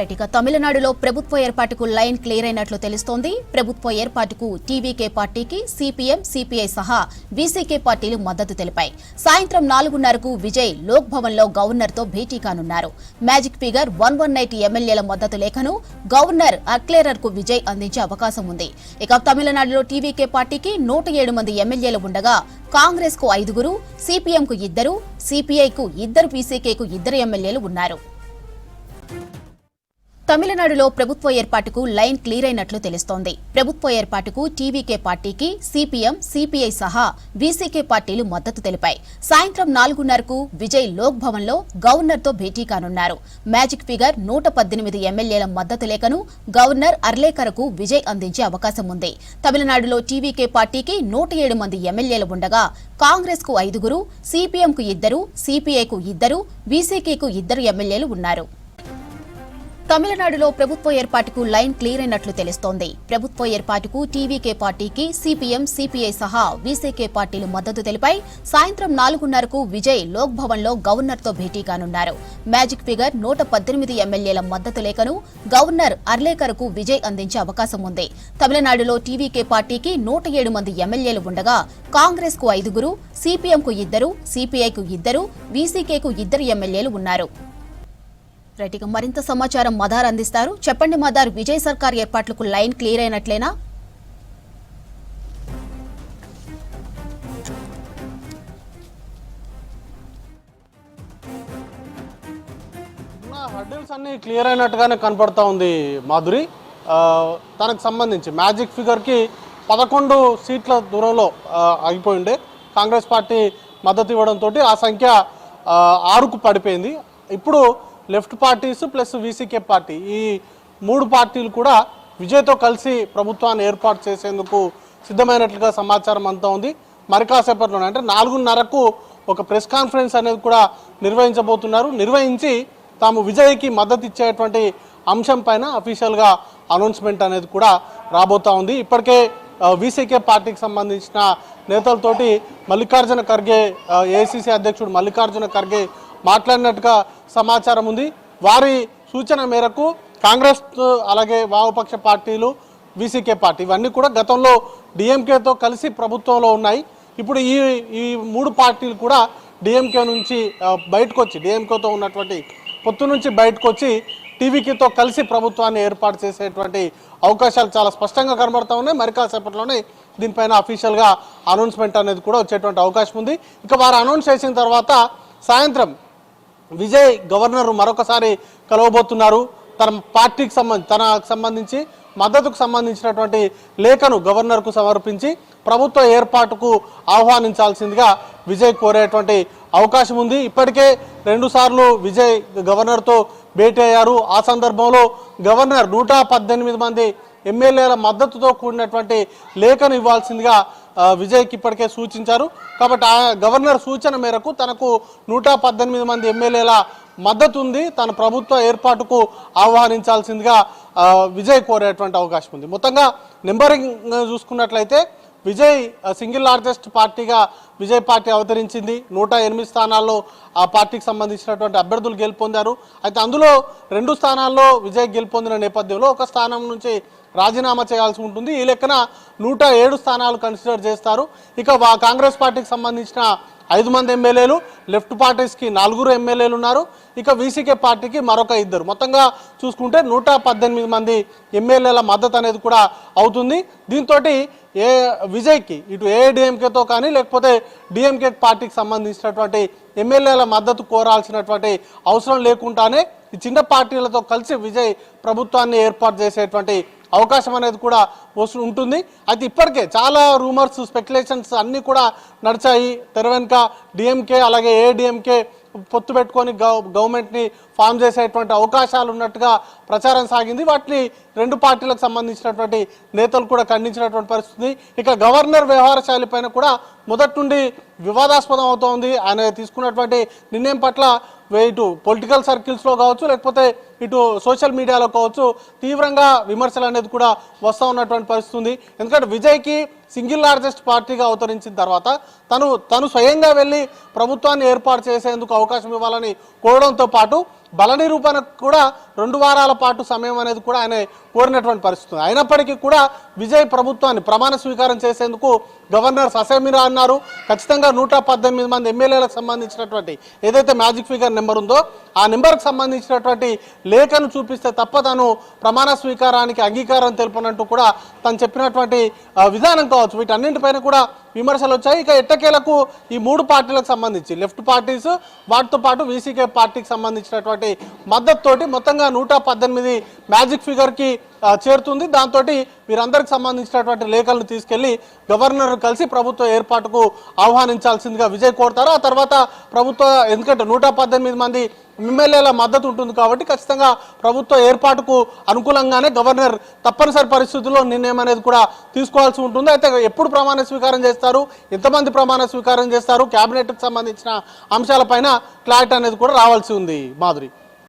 ఇక తమిళనాడులో ప్రభుత్వ ఏర్పాటుకు లైన్ క్లియర్ అయినట్లు తెలుస్తోంది. ప్రభుత్వ ఏర్పాటుకు టీవీకే పార్టీకి సిపిఎం, సిపిఐ సహా వీసీకే పార్టీలు మద్దతు తెలిపాయి. సాయంత్రం 4:30కు విజయ్ లోక్ భవన్ లో గవర్నర్ తో భేటీ కానున్నారు. మ్యాజిక్ ఫిగర్ 118 ఎమ్మెల్యేల మద్దతు లేఖను గవర్నర్ అర్క్లెరర్ కు విజయ్ అందించే అవకాశం ఉంది. ఇక తమిళనాడులో టీవీకే పార్టీకి 107 మంది ఎమ్మెల్యేలు ఉండగా కాంగ్రెస్ కు 5, సిపిఎం కు 2, సిపిఐకు 2, వీసీకేకు 2 ఎమ్మెల్యేలు ఉన్నారు. తమిళనాడులో ప్రభుత్వ ఏర్పాటుకు లైన్ క్లియర్ అయినట్లు తెలుస్తోంది. ప్రభుత్వ ఏర్పాటుకు టీవీకే పార్టీకి సిపిఎం, సిపిఐ సహా వీసీకే పార్టీలు మద్దతు తెలిపాయి. సాయంత్రం 4:30కు విజయ్ లోక్ భవన్ లో గవర్నర్ తో భేటీ కానున్నారు. మ్యాజిక్ ఫిగర్ 118 ఎమ్మెల్యేల మద్దతు లేఖను గవర్నర్ అర్లేకర్ కు విజయ్ అందించే అవకాశం ఉంది. తమిళనాడులో టీవీకే పార్టీకి 107 మంది ఎమ్మెల్యేలు ఉండగా కాంగ్రెస్ కు 5, సిపిఎం కు 2, సిపిఐకు 2, వీసీకేకు 2 ఎమ్మెల్యేలు ఉన్నారు. తమిళనాడులో ప్రభుత్వ ఏర్పాటుకు లైన్ క్లియర్ అయినట్లు తెలుస్తోంది. ప్రభుత్వ ఏర్పాటుకు టీవీకే పార్టీకి సిపిఎం, సిపిఐ సహా వీసీకే పార్టీలు మద్దతు తెలిపాయి. సాయంత్రం 4:30కు విజయ్ లోక్ భవన్ లో గవర్నర్ తో భేటీ కానున్నారు. మ్యాజిక్ ఫిగర్ 118 ఎమ్మెల్యేల మద్దతు లేఖను గవర్నర్ అర్లేకర్ కు విజయ్ అందించే అవకాశం ఉంది. తమిళనాడులో టీవీకే పార్టీకి 107 మంది ఎమ్మెల్యేలు ఉండగా కాంగ్రెస్ కు 5, సిపిఎం కు 2, సిపిఐకు 2, వీసీకేకు 2 ఎమ్మెల్యేలు ఉన్నారు. ఇక మరింత సమాచారం మదార్ అందిస్తారు. చెప్పండి మదార్, విజయ్ సర్కార్ ఏర్పాట్లకు లైన్ క్లియర్ అయినట్లేనా? హర్డిల్స్ అన్ని క్లియర్ అయినట్టుగానే కనపడతా ఉంది మాధురి. తనకు సంబంధించి మ్యాజిక్ ఫిగర్కి 11 సీట్ల దూరంలో ఆగిపోయిండే. కాంగ్రెస్ పార్టీ మద్దతు ఇవ్వడంతో ఆ సంఖ్య 6కు పడిపోయింది. ఇప్పుడు left parties plus VCK party, ఈ 3 పార్టీలు కూడా విజయ్తో కలిసి ప్రభుత్వాన్ని ఏర్పాటు చేసేందుకు సిద్ధమైనట్లుగా సమాచారం అంతా ఉంది. మరి కాసేపట్లోనే అంటే 4:30కు ఒక ప్రెస్ కాన్ఫరెన్స్ అనేది కూడా నిర్వహించబోతున్నారు. నిర్వహించి తాము విజయ్కి మద్దతు ఇచ్చేటువంటి అంశం పైన అఫీషియల్గా అనౌన్స్మెంట్ అనేది కూడా రాబోతా ఉంది. ఇప్పటికే వీసీకే పార్టీకి సంబంధించిన నేతలతోటి మల్లికార్జున ఖర్గే, ఏఐసీసీ అధ్యక్షుడు మల్లికార్జున ఖర్గే మాట్లాడినట్టుగా సమాచారం ఉంది. వారి సూచన మేరకు కాంగ్రెస్ అలాగే వామపక్ష పార్టీలు, వీసీకే పార్టీ ఇవన్నీ కూడా గతంలో డిఎంకేతో కలిసి ప్రభుత్వంలో ఉన్నాయి. ఇప్పుడు ఈ 3 పార్టీలు కూడా డిఎంకే నుంచి బయటకు వచ్చి, డిఎంకేతో ఉన్నటువంటి పొత్తు నుంచి బయటకు వచ్చి టీవీకేతో కలిసి ప్రభుత్వాన్ని ఏర్పాటు చేసేటువంటి అవకాశాలు చాలా స్పష్టంగా కనబడతా ఉన్నాయి. మరి కాసేపట్లోనే దీనిపైన అఫీషియల్గా అనౌన్స్మెంట్ అనేది కూడా వచ్చేటువంటి అవకాశం ఉంది. ఇక వారు అనౌన్స్ చేసిన తర్వాత సాయంత్రం విజయ్ గవర్నర్ మరొకసారి కలవబోతున్నారు. తన పార్టీకి తనకు సంబంధించి మద్దతుకు సంబంధించినటువంటి లేఖను గవర్నర్కు సమర్పించి ప్రభుత్వ ఏర్పాటుకు ఆహ్వానించాల్సిందిగా విజయ్ కోరేటువంటి అవకాశం ఉంది. ఇప్పటికే 2 సార్లు విజయ్ గవర్నర్తో భేటీ అయ్యారు. ఆ సందర్భంలో గవర్నర్ 118 మంది ఎమ్మెల్యేల మద్దతుతో కూడినటువంటి లేఖను ఇవ్వాల్సిందిగా విజయ్కి ఇప్పటికే సూచించారు. కాబట్టి ఆ గవర్నర్ సూచన మేరకు తనకు 118 మంది ఎమ్మెల్యేల మద్దతు ఉంది. తన ప్రభుత్వ ఏర్పాటుకు ఆహ్వానించాల్సిందిగా విజయ్ కోరేటువంటి అవకాశం ఉంది. మొత్తంగా నెంబరింగ్ చూసుకున్నట్లయితే విజయ్ సింగిల్ లార్జెస్ట్ పార్టీగా విజయ్ పార్టీ అవతరించింది. 108 స్థానాల్లో ఆ పార్టీకి సంబంధించినటువంటి అభ్యర్థులు గెలుపొందారు. అయితే అందులో 2 స్థానాల్లో విజయ్ గెలుపొందిన నేపథ్యంలో ఒక స్థానం నుంచి రాజీనామా చేయాల్సి ఉంటుంది. ఈ లెక్కన 107 స్థానాలు కన్సిడర్ చేస్తారు. ఇక కాంగ్రెస్ పార్టీకి సంబంధించిన 5 మంది ఎమ్మెల్యేలు, లెఫ్ట్ పార్టీస్కి 4 ఎమ్మెల్యేలు ఉన్నారు. ఇక వీసీకే పార్టీకి మరొక 2. మొత్తంగా చూసుకుంటే 118 మంది ఎమ్మెల్యేల మద్దతు అనేది కూడా అవుతుంది. దీంతో విజయ్కి ఇటు ఏఐడిఎంకేతో కానీ లేకపోతే డిఎంకే పార్టీకి సంబంధించినటువంటి ఎమ్మెల్యేల మద్దతు కోరాల్సినటువంటి అవసరం లేకుండానే ఈ చిన్న పార్టీలతో కలిసి విజయ్ ప్రభుత్వాన్ని ఏర్పాటు చేసేటువంటి అవకాశం అనేది కూడా ఉంటుంది. అయితే ఇప్పటికే చాలా రూమర్స్, స్పెక్యులేషన్స్ అన్నీ కూడా నడిచాయి. తెర వెనుక డిఎంకే అలాగే ఏఐడిఎంకే పొత్తు పెట్టుకొని గవర్నమెంట్ని ఫామ్ చేసేటువంటి అవకాశాలు ఉన్నట్టుగా ప్రచారం సాగింది. వాటిని 2 పార్టీలకు సంబంధించినటువంటి నేతలు కూడా ఖండించినటువంటి పరిస్థితి. ఇక గవర్నర్ వ్యవహార శైలి పైన కూడా మొదటి నుండి వివాదాస్పదం అవుతోంది. ఆయన తీసుకున్నటువంటి నిర్ణయం పట్ల ఇటు పొలిటికల్ సర్కిల్స్లో కావచ్చు లేకపోతే ఇటు సోషల్ మీడియాలో కావచ్చు తీవ్రంగా విమర్శలు అనేది కూడా వస్తూ ఉన్నటువంటి పరిస్థితి ఉంది. ఎందుకంటే విజయ్కి సింగిల్ లార్జెస్ట్ పార్టీగా అవతరించిన తర్వాత తను స్వయంగా వెళ్ళి ప్రభుత్వాన్ని ఏర్పాటు చేసేందుకు అవకాశం ఇవ్వాలని కోరడంతో పాటు బల నిరూపణకు కూడా 2 వారాల పాటు సమయం అనేది కూడా ఆయన కోరినటువంటి పరిస్థితి. అయినప్పటికీ కూడా విజయ్ ప్రభుత్వాన్ని ప్రమాణ స్వీకారం చేసేందుకు గవర్నర్ ససేమిరా అన్నారు. ఖచ్చితంగా 118 మంది ఎమ్మెల్యేలకు సంబంధించినటువంటి ఏదైతే మ్యాజిక్ ఫిగర్ నెంబర్ ఉందో ఆ నెంబర్కి సంబంధించినటువంటి లేఖను చూపిస్తే తప్ప తాను ప్రమాణ స్వీకారానికి అంగీకారం తెలుపనంటూ కూడా తను చెప్పినటువంటి విధానం కావచ్చు, వీటన్నింటిపైన కూడా విమర్శలు వచ్చాయి. ఇక ఎట్టకేలకు ఈ 3 పార్టీలకు సంబంధించి లెఫ్ట్ పార్టీస్ వాటితో పాటు వీసీకే పార్టీకి సంబంధించినటువంటి మద్దతుతోటి మొత్తంగా 118 మ్యాజిక్ ఫిగర్కి చేరుతుంది. దాంతో వీరందరికి సంబంధించినటువంటి లేఖలను తీసుకెళ్లి గవర్నర్ కలిసి ప్రభుత్వ ఏర్పాటుకు ఆహ్వానించాల్సిందిగా విజయ్ కోరుతారు. ఆ తర్వాత ఎందుకంటే 118 మంది ఎమ్మెల్యేల మద్దతు ఉంటుంది కాబట్టి ఖచ్చితంగా ప్రభుత్వ ఏర్పాటుకు అనుకూలంగానే గవర్నర్ తప్పనిసరి పరిస్థితుల్లో నిర్ణయం అనేది కూడా తీసుకోవాల్సి ఉంటుంది. అయితే ఎప్పుడు ప్రమాణ స్వీకారం చేస్తారు, ఎంతమంది ప్రమాణ స్వీకారం చేస్తారు, కేబినెట్కి సంబంధించిన అంశాలపైన క్లారిటీ అనేది కూడా రావాల్సి ఉంది. మాధురి.